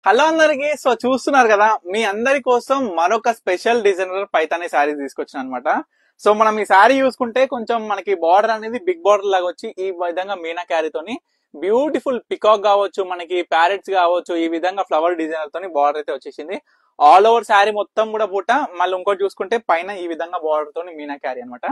Hello అందరికి. So చూస్తున్నారు కదా, మీ అందరి కోసం మరొక స్పెషల్ డిజైనర్ పైతాని శారీ తీసుకొచ్చిన అనమాట. సో మనం ఈ శారీ చూసుకుంటే కొంచెం మనకి బార్డర్ అనేది బిగ్ బార్డర్ లాగా వచ్చి ఈ విధంగా మీనా క్యారీతోని బ్యూటిఫుల్ పికాక్ కావచ్చు, మనకి ప్యారెట్స్ కావచ్చు, ఈ విధంగా ఫ్లవర్ డిజైనర్ తోని బార్డర్ అయితే వచ్చేసింది. ఆల్ ఓవర్ శారీ మొత్తం కూడా బూట. మళ్ళీ ఇంకోటి చూసుకుంటే పైన ఈ విధంగా బార్డర్ తోని మీనా క్యారీ అనమాట.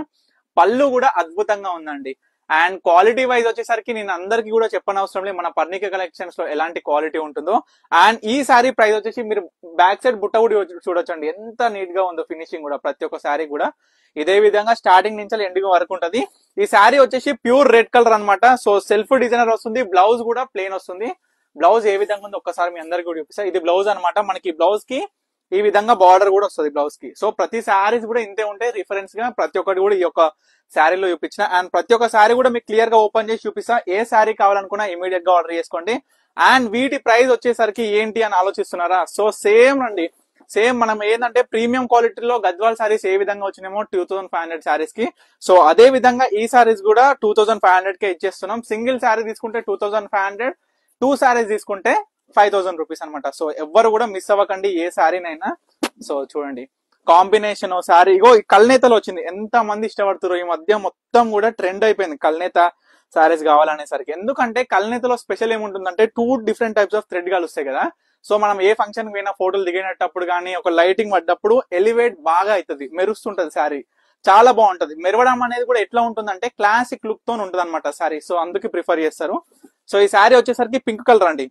పళ్ళు కూడా అద్భుతంగా ఉందండి. అండ్ క్వాలిటీ వైజ్ వచ్చేసరికి నేను అందరికి కూడా చెప్పనవసరం లేదు మన పర్ణిక కలెక్షన్స్ లో ఎలాంటి క్వాలిటీ ఉంటుందో. అండ్ ఈ సారీ ప్రైస్ వచ్చేసి మీరు బ్యాక్ సైడ్ బుట్ట కూడా చూడొచ్చండి, ఎంత నీట్ గా ఉందో ఫినిషింగ్ కూడా. ప్రతి ఒక్క శారీ కూడా ఇదే విధంగా స్టార్టింగ్ నుంచి ఎండింగ్ వరకు ఉంటది. ఈ శారీ వచ్చేసి ప్యూర్ రెడ్ కలర్ అనమాట. సో సెల్ఫ్ డిజైనర్ వస్తుంది, బ్లౌజ్ కూడా ప్లెయిన్ వస్తుంది. బ్లౌజ్ ఏ విధంగా ఉందో ఒక్కసారి మీ అందరికి కూడా చూపిస్తా. ఇది బ్లౌజ్ అనమాట. మనకి బ్లౌజ్ కి ఈ విధంగా బార్డర్ కూడా వస్తుంది బ్లౌజ్ కి. సో ప్రతి శారీస్ కూడా ఇంతే ఉంటాయి. రిఫరెన్స్ గా ప్రతి ఒక్కటి కూడా ఈ యొక్క శారీలో చూపించిన. అండ్ ప్రతి ఒక్క శారీ కూడా మీకు క్లియర్ గా ఓపెన్ చేసి చూపిస్తా. ఏ శారీ కావాలనుకున్నా ఇమీడియట్ గా ఆర్డర్ చేసుకోండి. అండ్ వీటి ప్రైస్ వచ్చేసరికి ఏంటి అని ఆలోచిస్తున్నారా? సో సేమ్ అండి, సేమ్ మనం ఏంటంటే ప్రీమియం క్వాలిటీలో గద్వాల్ శారీస్ ఏ విధంగా వచ్చినామో 2500 శారీస్ కి, సో అదే విధంగా ఈ శారీస్ కూడా 2500 కే ఇచ్చేస్తున్నాం. సింగిల్ శారీ తీసుకుంటే 2500, 2 శారీస్ తీసుకుంటే 5000 రూపీస్ అనమాట. సో ఎవ్వరు కూడా మిస్ అవ్వకండి ఏ శారీనైనా. సో చూడండి కాంబినేషన్ శారీ, ఇగో ఈ కల్నేతలో వచ్చింది. ఎంత మంది ఇష్టపడుతున్నారు ఈ మధ్య, మొత్తం కూడా ట్రెండ్ అయిపోయింది కల్నేత శారీస్ కావాలనేసరికి. ఎందుకంటే కల్నేతలో స్పెషల్ ఏముంటుందంటే 2 డిఫరెంట్ టైప్స్ ఆఫ్ థ్రెడ్ కలుస్తాయి కదా. సో మనం ఏ ఫంక్షన్ పోయినా ఫోటోలు దిగినప్పుడు కానీ ఒక లైటింగ్ పడ్డప్పుడు ఎలివేట్ బాగా అవుతుంది, మెరుస్తుంటది శారీ, చాలా బాగుంటది. మెరవడం అనేది కూడా ఎట్లా ఉంటుందంటే క్లాసిక్ లుక్ తో ఉంటుంది అనమాట శారీ. సో అందుకు ప్రిఫర్ చేస్తారు. సో ఈ శారీ వచ్చేసరికి పింక్ కలర్ అండి,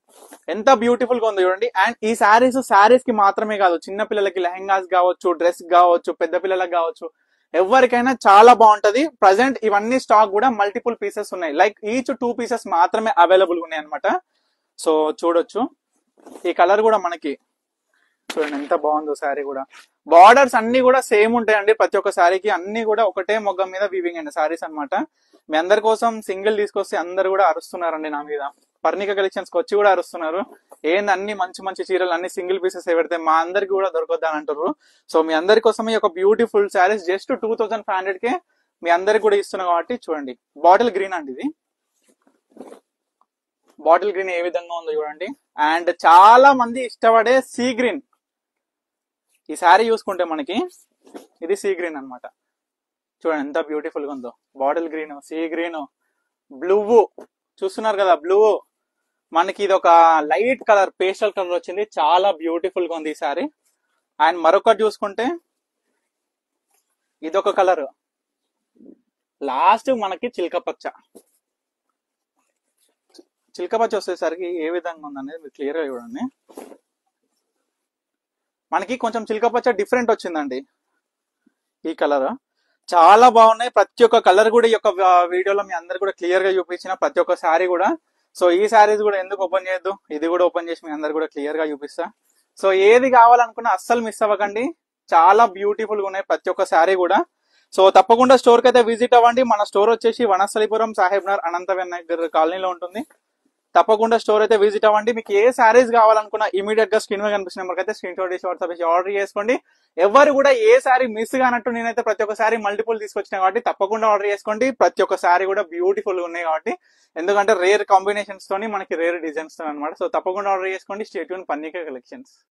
ఎంత బ్యూటిఫుల్ గా ఉంది చూడండి. అండ్ ఈ శారీస్ కి మాత్రమే కాదు, చిన్న పిల్లలకి లెహెంగాస్ కావచ్చు, డ్రెస్ కావచ్చు, పెద్ద పిల్లలకు కావచ్చు, ఎవరికైనా చాలా బాగుంటది. ప్రజెంట్ ఇవన్నీ స్టాక్ కూడా మల్టిపుల్ పీసెస్ ఉన్నాయి, లైక్ ఈచ్ 2 పీసెస్ మాత్రమే అవైలబుల్ ఉన్నాయి అనమాట. సో చూడొచ్చు ఈ కలర్ కూడా మనకి చూడండి ఎంత బాగుందో శారీ కూడా. బార్డర్స్ అన్ని కూడా సేమ్ ఉంటాయండి ప్రతి ఒక్క శారీకి, అన్ని కూడా ఒకటే మొగ్గం మీద వీవింగ్ అయిన శారీస్ అనమాట. మీ అందరి కోసం సింగిల్ తీసుకొస్తే అందరు కూడా అరుస్తున్నారండి నా మీద. పర్ణిక కలెక్షన్స్ కి వచ్చి కూడా అరుస్తున్నారు, ఏంది అన్ని మంచి మంచి చీరలు అన్ని సింగిల్ పీసెస్ పెడితే మా అందరికి కూడా దొరకొద్దా అని అంటారు. సో మీ అందరి కోసం ఈ యొక్క బ్యూటిఫుల్ శారీస్ జస్ట్ 2500 కే మీ అందరికి కూడా ఇస్తున్నాం కాబట్టి చూడండి. బాటిల్ గ్రీన్ అండి ఇది, బాటిల్ గ్రీన్ ఏ విధంగా ఉందో చూడండి. అండ్ చాలా మంది ఇష్టపడే సీ గ్రీన్ ఈ శారీ చూసుకుంటే మనకి ఇది సీ గ్రీన్ అనమాట. చూడండి ఎంత బ్యూటిఫుల్ గా ఉందో. Bottle green, sea green, blue చూస్తున్నారు కదా, బ్లూ మనకి ఇది ఒక లైట్ కలర్, పేస్టల్ కలర్ వచ్చింది, చాలా బ్యూటిఫుల్ గా ఉంది ఈ శారీ. అండ్ మరొకటి చూసుకుంటే ఇదొక కలర్, లాస్ట్ మనకి చిలకపచ్చ వచ్చేసరికి ఏ విధంగా ఉందనేది మీరు క్లియర్ గా చూడండి. మనకి కొంచెం చిలకపచ్చ డిఫరెంట్ వచ్చిందండి ఈ కలర్, చాలా బాగున్నాయి. ప్రతి ఒక్క కలర్ కూడా ఈ యొక్క వీడియోలో మీ అందరు కూడా క్లియర్ గా చూపించిన ప్రతి ఒక్క శారీ కూడా. సో ఈ శారీస్ కూడా ఎందుకు ఓపెన్ చేయొద్దు, ఇది కూడా ఓపెన్ చేసి మీ అందరు కూడా క్లియర్ గా చూపిస్తా. సో ఏది కావాలనుకున్నా అస్సలు మిస్ అవ్వకండి, చాలా బ్యూటిఫుల్ గా ఉన్నాయి ప్రతి ఒక్క శారీ కూడా. సో తప్పకుండా స్టోర్ కి అయితే విజిట్ అవ్వండి. మన స్టోర్ వచ్చేసి వనస్థలిపురం సాహెబ్ నగర్ అనంత వినాయక్ కాలనీలో ఉంటుంది. తప్పకుండా స్టోర్ అయితే విజిట్ అవ్వండి. మీకు ఏ శారీస్ కావాలనుకున్నా ఇమీడియట్ గా స్క్రీన్ మీద కనిపిస్తున్న నెంబర్కి అయితే స్క్రీన్ షాట్ చేసి వాట్సాప్ చేసి ఆర్డర్ చేసుకోండి. ఎవరు కూడా ఏ శారీ మిస్ కానట్టు నేనైతే ప్రతి ఒక్క శారీ మల్టిపుల్ తీసుకొచ్చిన కాబట్టి తప్పకుండా ఆర్డర్ చేసుకోండి. ప్రతి ఒక్క శారీ కూడా బ్యూటిఫుల్ గా ఉన్నాయి కాబట్టి, ఎందుకంటే రేర్ కాంబినేషన్స్ తోని మనకి రేర్ డిజైన్స్ తో అనమాట. సో తప్పకుండా ఆర్డర్ చేసుకోండి. Stay tune Parnika collections.